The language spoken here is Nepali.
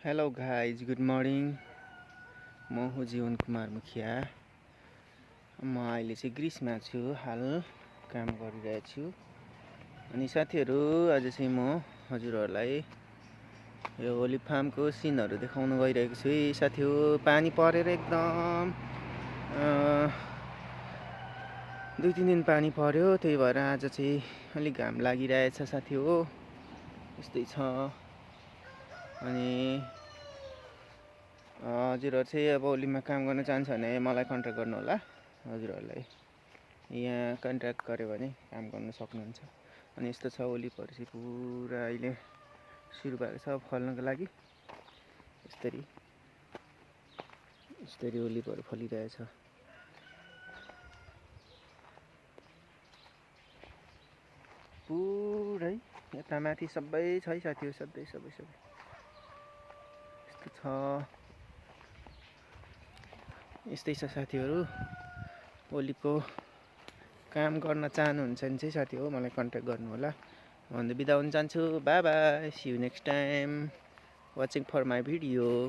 Hello guys, good morning. म हो जीवन कुमार मुखिया। म अहिले चाहिँ ग्रिसमा छु, हाल काम गरिरहेको छु। अनि साथीहरू, आज चाहिँ म हजुरहरूलाई यो ओलिभ फार्मको सिनहरू देखाउन गइरहेको छु। साथीहरू, पानी परेर एकदम 2-3 दिन पानी पर्यो, त्यही भएर आज चाहिँ अलिक घाम लागिरहेछ साथी हो। यस्तै छ। अनि हजुरहरू चाहिँ अब ओलिभमा काम गर्न चाहन्छ भने मलाई कन्ट्याक्ट गर्नु होला। हजुरहरूलाई यहाँ कन्ट्याक्ट गऱ्यो भने काम गर्न सक्नुहुन्छ। अनि यस्तो छ, ओलिभहरू चाहिँ पुरा अहिले सुरु भएको छ फल्नको लागि। यस्तरी ओलिभहरू फलिरहेछ। पुरै यता माथि सबै छ है साथीहरू, सबै यस्तो छ। यस्तै छ साथीहरू। ओलिभको काम गर्न चाहनुहुन्छ भने चाहिँ साथी हो मलाई कन्ट्याक्ट गर्नु होला। भन्दै बिदा हुन चाहन्छु। Bye bye, see you next time watching for my video.